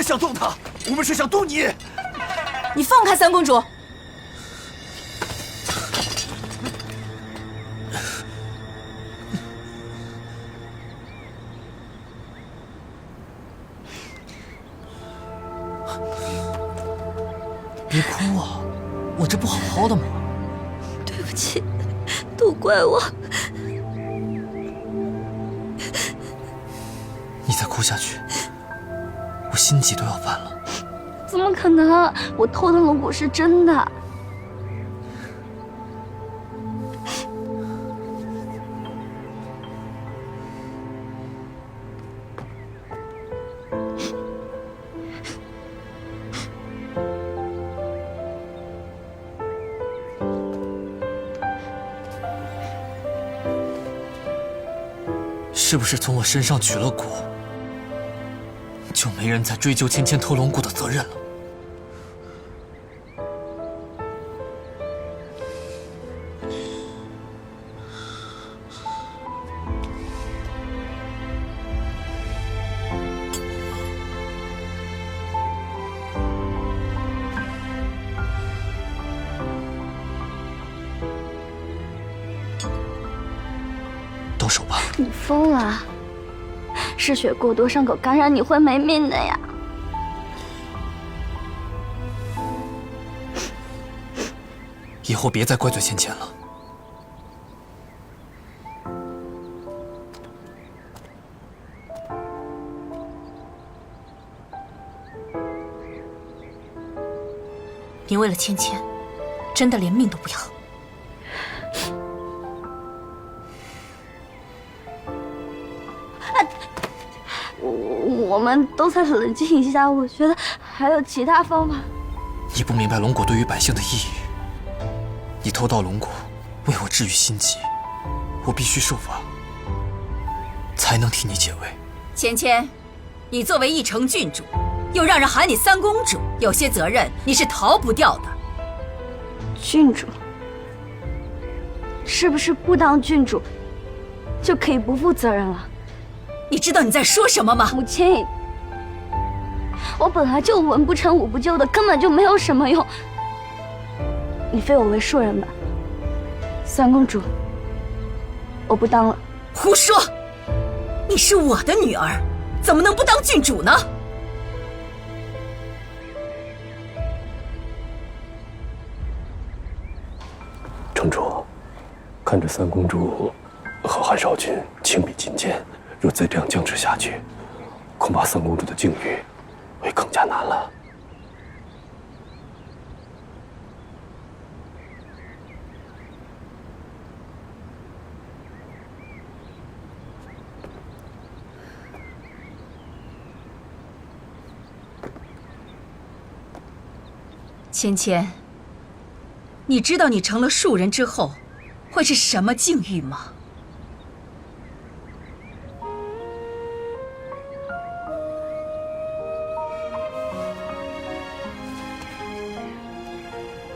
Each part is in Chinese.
人想动他，我们是想动你。你放开三公主！别哭啊，我这不好好的吗？对不起，都怪我。你再哭下去，我心急都要犯了。怎么可能？我偷的龙骨是真的。是不是从我身上取了骨，就没人再追究芊芊偷龙骨的责任了？动手吧！你疯了？失血过多，伤口感染，你会没命的呀！以后别再怪罪芊芊了。你为了芊芊，真的连命都不要？我们都再冷静一下，我觉得还有其他方法。你不明白龙骨对于百姓的意义。你偷盗龙骨，为我治愈心疾，我必须受罚，才能替你解围。芊芊，你作为义城郡主，又让人喊你三公主，有些责任你是逃不掉的。郡主，是不是不当郡主就可以不负责任了？你知道你在说什么吗？母亲，我本来就文不成武不就的，根本就没有什么用。你废我为庶人吧，三公主，我不当了。胡说！你是我的女儿，怎么能不当郡主呢？城主，看着三公主和韩少君情比金坚，若再这样僵持下去，恐怕三公主的境遇会更加难了。芊芊，你知道你成了庶人之后会是什么境遇吗？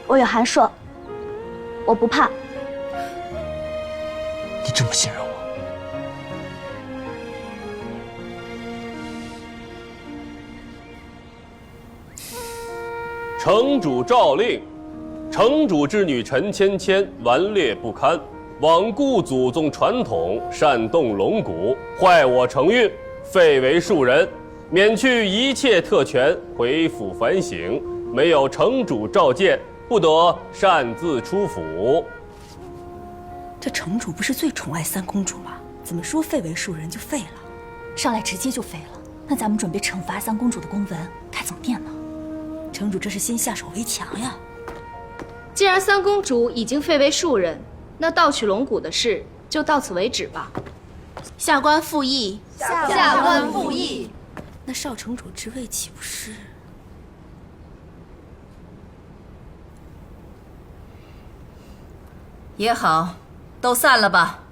我有函数，我不怕。你这么信任我？城主诏令，城主之女陈芊芊顽劣不堪，罔顾祖宗传统，擅动龙骨，坏我城运，废为庶人，免去一切特权，回府反省。没有城主召见，不得擅自出府。这城主不是最宠爱三公主吗？怎么说废为庶人就废了？上来直接就废了，那咱们准备惩罚三公主的公文该怎么变呢？城主这是先下手为强呀！既然三公主已经废为庶人，那盗取龙骨的事就到此为止吧。下官附议。下官附议。那少城主之位岂不是？也好，都散了吧。